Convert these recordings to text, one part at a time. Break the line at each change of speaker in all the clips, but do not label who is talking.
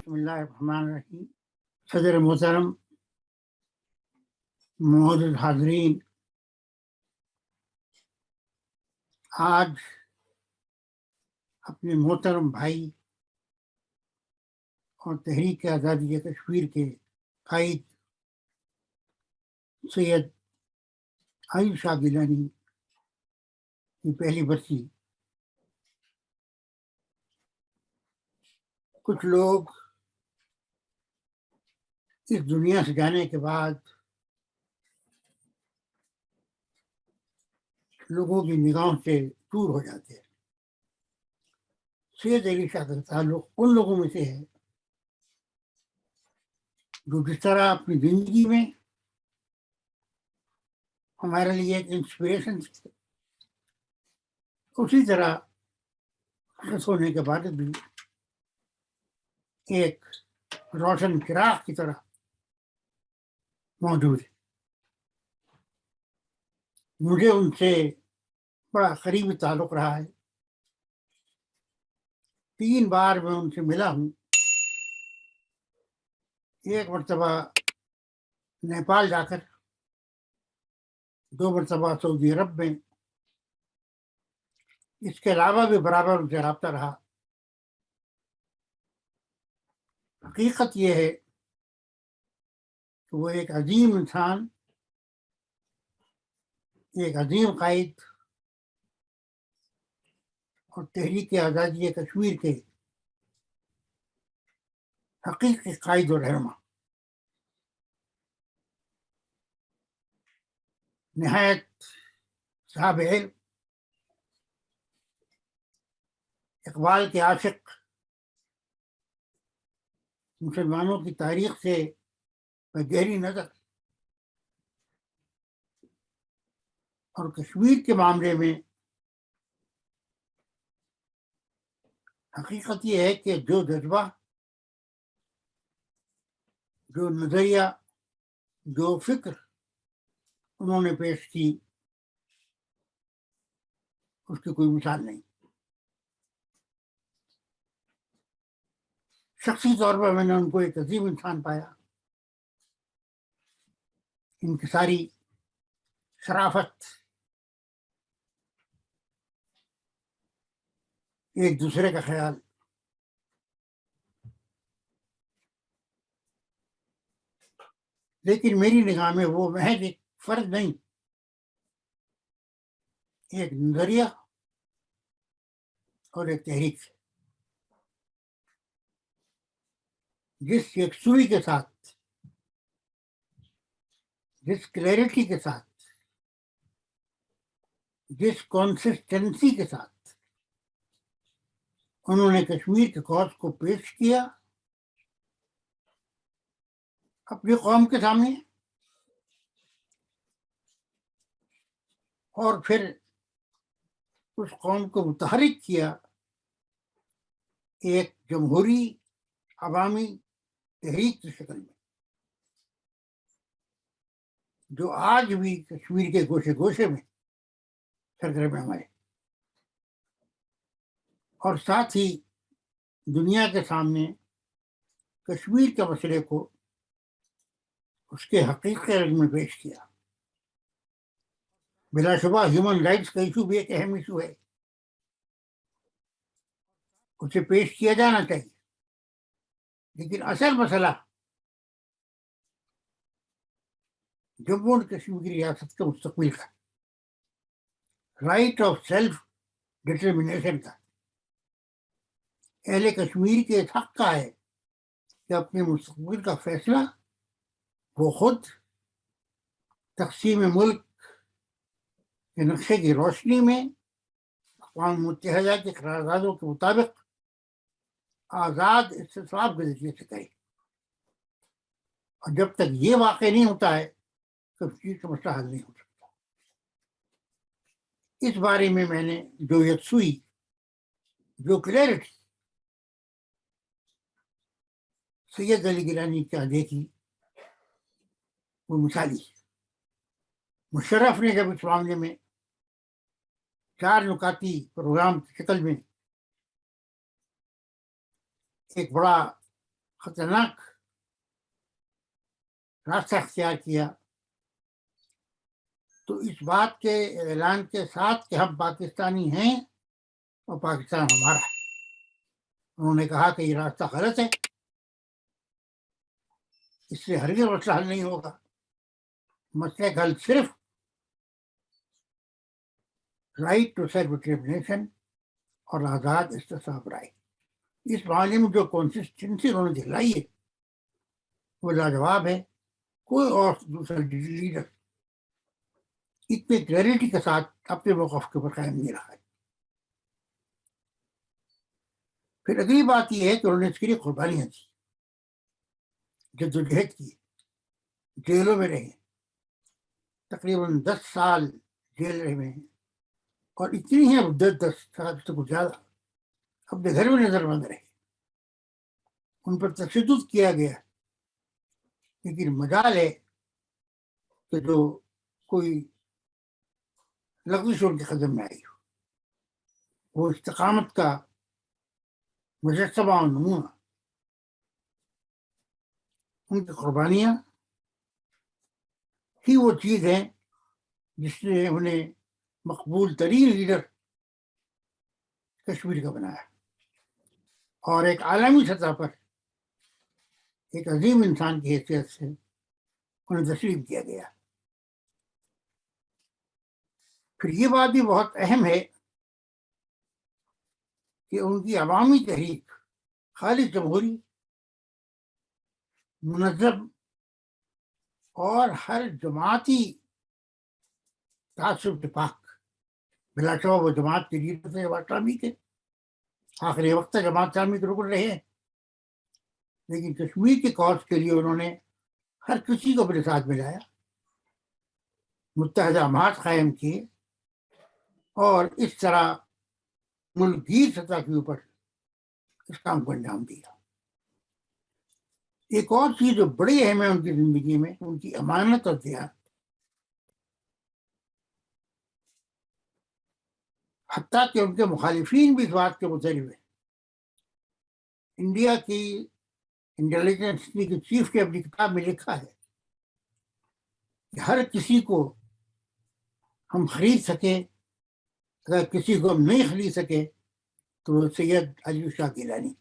بسم اللہ الرحمن الرحیم. صدر محترم، معزز حاضرین، آج اپنے محترم بھائی اور تحریک آزادی کشمیر کے قائد سید ایوب شاہ گیلانی کی پہلی برسی. کچھ لوگ اس دنیا سے جانے کے بعد لوگوں کی نگاہوں سے دور ہو جاتے ہیں. سید علی شاہ کا تعلق ان لوگوں میں سے ہے جو جس طرح اپنی زندگی میں ہمارے لیے ایک انسپریشن تھے، اسی طرح خص ہونے کے بعد بھی ایک روشن چراغ کی طرح موجود ہے. مجھے ان سے بڑا قریبی تعلق رہا ہے. 3 بار میں ان سے ملا ہوں. ایک مرتبہ نیپال جا کر، 2 مرتبہ سعودی عرب میں. اس کے علاوہ بھی برابر ان سے رابطہ رہا. حقیقت یہ ہے کہ وہ ایک عظیم انسان، ایک عظیم قائد اور تحریک آزادی کشمیر کے حقیقی قائد و رہنما، نہایت صاحب علم، اقبال کے عاشق، مسلمانوں کی تاریخ سے گہری نظر اور کشمیر کے معاملے میں حقیقت یہ ہے کہ جو جذبہ، جو نظریہ، جو فکر انہوں نے پیش کی، اس کی کوئی مثال نہیں. شخصی طور پر میں نے ان کو ایک عظیم انسان پایا. ان کی ساری شرافت، ایک دوسرے کا خیال، لیکن میری نگاہ میں وہ محض ایک فرد نہیں، ایک نظریہ اور ایک تحریک، جس یکسوئی کے ساتھ، جس کلیئرٹی کے ساتھ، جس کنسسٹنسی کے ساتھ انہوں نے کشمیر کے کاز کو پیش کیا اپنی قوم کے سامنے، اور پھر اس قوم کو متحرک کیا ایک جمہوری عوامی تحریک کی شکل میں، جو آج بھی کشمیر کے گوشے گوشے میں سرگرم ہے، اور ساتھ ہی دنیا کے سامنے کشمیر کے مسئلے کو اس کے حقیقی رنگ میں پیش کیا. بلا شبہ ہیومن رائٹس کا ایشو بھی ایک اہم ایشو ہے، اسے پیش کیا جانا چاہیے، لیکن اصل مسئلہ جموں اور کشمیر کی ریاست کے مستقبل کا، رائٹ آف سیلف ڈٹرمنیشن کا، اہل کشمیر کے اس حق کا ہے کہ اپنے مستقبل کا فیصلہ وہ خود تقسیم ملک کے نقشے کی روشنی میں اقوام متحدہ کی قراردادوں کے مطابق آزاد استصواب کے ذریعے سے کرے. اور جب تک یہ واقع نہیں ہوتا ہے کشمیر کا مسئلہ حل نہیں ہو سکتا. اس بارے میں میں نے جو یکسوئی، جو کلیئرٹی سید علی گیلانی کا دیکھی وہ مثالی ہے. مشرف نے جب اس معاملے میں 4 نکاتی پروگرام کی شکل میں ایک بڑا خطرناک راستہ اختیار کیا، تو اس بات کے اعلان کے ساتھ کہ ہم پاکستانی ہیں اور پاکستان ہمارا ہے، انہوں نے کہا کہ یہ راستہ غلط ہے، اس سے ہرگز مسئلہ حل نہیں ہوگا، مسئلے کا حل صرف رائٹ ٹو سیلف ڈٹرمنیشن اور آزاد استصواب رائے۔ اس معاملے میں جو کنسسٹنسی انہوں نے دکھلائی ہے وہ لاجواب ہے، کوئی اور دوسرا لیڈر اتنے کلیئرٹی کے ساتھ اپنے موقف کے اوپر قائم نہیں رہا ہے۔ پھر اگلی بات یہ ہے کہ انہوں نے اس کے لیے قربانیاں دی، جدوجہد کی، جیلوں میں رہے، تقریباً 10 سال جیل رہے ہیں، اور اتنی ہیں 10 سال سے کچھ زیادہ اپنے گھر میں نظر بند رہے، ان پر تشدد کیا گیا، لیکن مجال ہے کہ جو کوئی لغزش ان کے قدم میں آئی ہو، وہ استقامت کا مجسمہ اور نمونہ، ان کی قربانیاں ہی وہ چیز ہیں جس نے انہیں مقبول ترین لیڈر کشمیر کا بنایا، اور ایک عالمی سطح پر ایک عظیم انسان کی حیثیت سے انہیں تسلیم کیا گیا۔ پھر یہ بات بھی بہت اہم ہے کہ ان کی عوامی تحریک خالص جمہوری، منظم اور ہر جماعتی تعصب سے پاک، بلا شبہ وہ جماعت کے لیڈر تھے، جماعت اسلامی کے آخری وقت تک جماعت اسلامی کے رکن رہے ہیں، لیکن کشمیر کے کاز کے لیے انہوں نے ہر کسی کو اپنے ساتھ ملایا، متحدہ جماعت قائم کیے، اور اس طرح ملک گیر سطح کے اوپر اس کام کو انجام دیا۔ ایک اور چیز جو بڑی اہم ہے ان کی زندگی میں، ان کی امانت اور دیانت، حتیٰ کہ ان کے مخالفین بھی اس بات کے متعلق ہیں۔ انڈیا کی انٹیلیجنس کی چیف نے اپنی کتاب میں لکھا ہے کہ ہر کسی کو ہم خرید سکے، اگر کسی کو ہم نہیں خرید سکے تو وہ سید علی شاہ گیلانی۔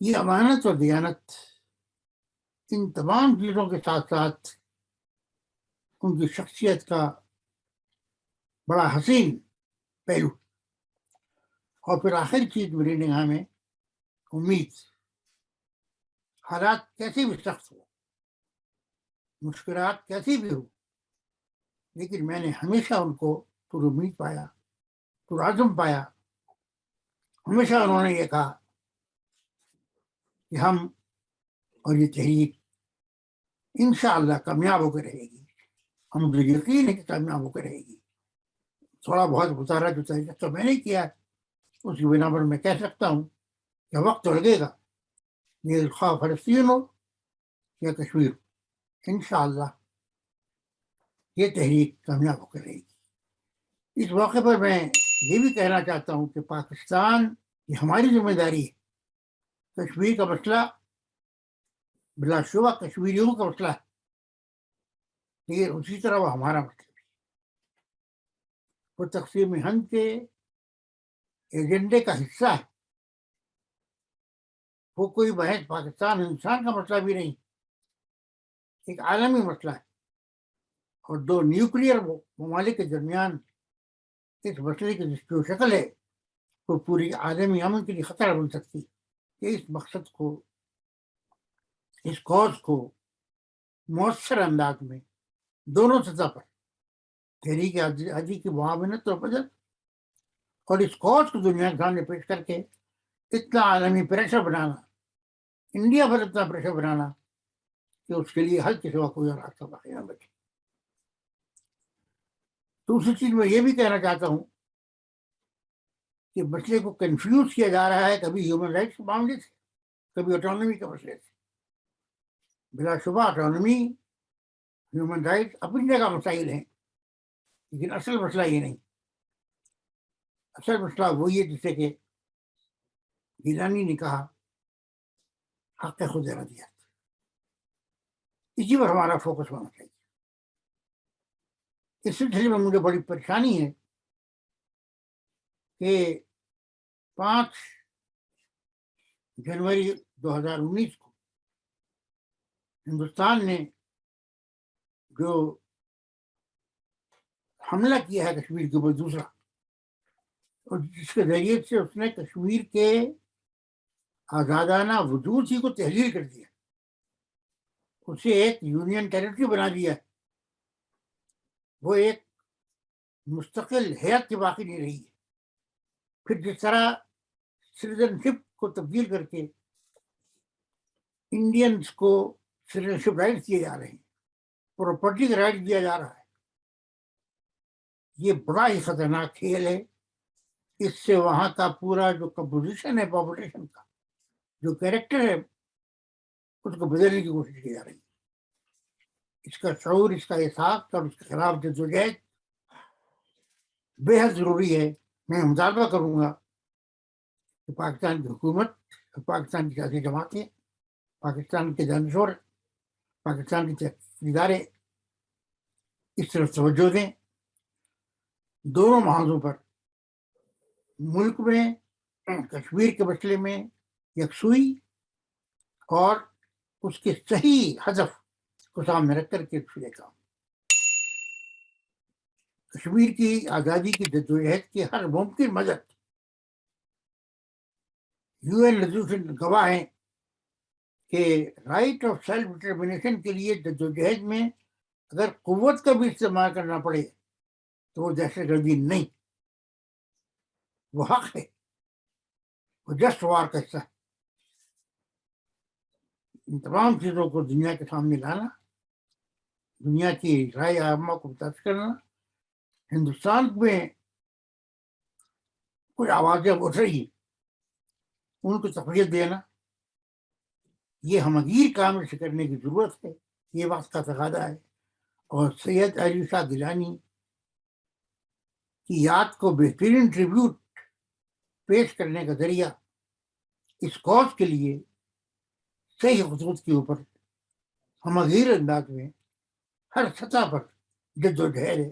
یہ امانت اور دیانت، ان تمام چیزوں کے ساتھ ساتھ ان کی شخصیت کا بڑا حسین پہلو، اور پھر آخر چیز میری نگاہ میں امید۔ حالات کیسے بھی سخت ہو، مشکلات کیسی بھی ہو، لیکن میں نے ہمیشہ ان کو پر امید پایا، پر عزم پایا۔ ہمیشہ انہوں نے یہ کہا کہ ہم اور یہ تحریک انشاءاللہ کامیاب ہو کر رہے گی، ہم مجھے یقین ہے کہ کامیاب ہو کر رہے گی۔ تھوڑا بہت مطالعہ جو تحریک تو میں نے کیا، اس کی بنا پر میں کہہ سکتا ہوں کہ وقت تو لگے گا، یہ خواہ فلسطین ہو یا کشمیر ہو، انشاءاللہ یہ تحریک کامیاب ہو کر رہے گی۔ اس موقع پر میں یہ بھی کہنا چاہتا ہوں کہ پاکستان، یہ ہماری ذمہ داری ہے۔ کشمیر کا مسئلہ بلا شبہ کشمیریوں کا مسئلہ ہے، لیکن اسی طرح وہ ہمارا مسئلہ ہے۔ وہ تقسیم ہند کے ایجنڈے کا حصہ ہے، وہ کوئی محض پاکستان ہندوستان کا مسئلہ بھی نہیں، ایک عالمی مسئلہ ہے، اور دو نیوکلیئر ممالک کے درمیان اس مسئلے کی جو شکل ہے وہ پوری عالمی امن کے لیے خطرہ بن سکتی ہے۔ کہ اس مقصد کو، اس کاز کو مؤثر انداز میں دونوں سطح پر تحریک آزادی کی معاونت اور مدد، اور اس کاز کو دنیا کے سامنے پیش کر کے اتنا عالمی پریشر بنانا، انڈیا پر اتنا پریشر بنانا کہ اس کے لیے حل کے سوا کوئی اور راستہ باقی نہ بچے۔ دوسری چیز میں یہ بھی کہنا چاہتا ہوں کہ مسئلے کو کنفیوز کیا جا رہا ہے کبھی ہیومن رائٹس کے معاملے سے، کبھی آٹونومی کے مسئلے سے۔ بلا شبہ آٹونومی، ہیومن رائٹس اپنی جگہ مسائل ہیں، لیکن اصل مسئلہ یہ نہیں۔ اصل مسئلہ وہی ہے جسے کہ گیلانی نے کہا حق خود ارادیت. اسی پر ہمارا فوکس ہونا چاہیے. اس سلسلے میں مجھے بڑی پریشانی ہے کہ 5 جنوری 2019 کو ہندوستان نے جو حملہ کیا ہے کشمیر کے اوپر دوسرا، اور جس کے ذریعے سے اس نے کشمیر کے آزادانہ وجود ہی کو تحلیل کر دیا، اسے ایک یونین ٹیریٹری بنا دیا، وہ ایک مستقل حیت کے باقی نہیں رہی ہے. پھر جس طرح سٹیزن شپ کو تبدیل کر کے انڈینس کو سٹیزن شپ رائٹس دیے جا رہے ہیں، پراپرٹی کا رائٹ دیا جا رہا ہے، یہ بڑا ہی خطرناک کھیل ہے. اس سے وہاں کا پورا جو کمپوزیشن ہے پاپولیشن کا، جو کیریکٹر ہے، اس کو بدلنے کی کوشش کی جا رہی ہے. اس کا شعور، اس کا احساس اور اس کے خلاف جدوجہد بے حد ضروری ہے. میں مطالبہ کروں گا کہ پاکستان کی حکومت، پاکستان کی سیاسی جماعتیں، پاکستان کے دانشور، پاکستان کے تحقیقی ادارے اس طرف توجہ دیں. دونوں محاذوں پر، ملک میں کشمیر کے مسئلے میں یکسوئی اور اس کے صحیح ہدف کو سامنے رکھ کر کے پھرے کام. کشمیر کی آزادی کی جدوجہد کی ہر ممکن مدد UN ریزولوشن گواہ ہیں کہ رائٹ آف سیلف ڈٹرمنیشن کے لیے جدوجہد میں اگر قوت کا بھی استعمال کرنا پڑے تو وہ دہشت گردی نہیں، وہ حق ہے، وہ جسٹ وار کا حصہ ہے. ان تمام چیزوں کو دنیا کے سامنے لانا، دنیا کی رائے عامہ کو متاثر کرنا، ہندوستان میں کچھ آوازیں اٹھ رہی ہیں ان کو تقویت دینا، یہ ہمگیر کام سے کرنے کی ضرورت ہے، یہ وقت کا تقاضا ہے. اور سید علی شاہ گیلانی کی یاد کو بہترین ٹریبیوٹ پیش کرنے کا ذریعہ اس کاز کے لیے صحیح خطوط کے اوپر ہمگیر انداز میں ہر سطح پر جد و جہد ہے.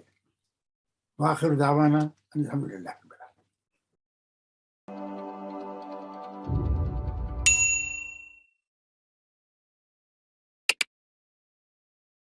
وآخر دعوانا الحمدللہ.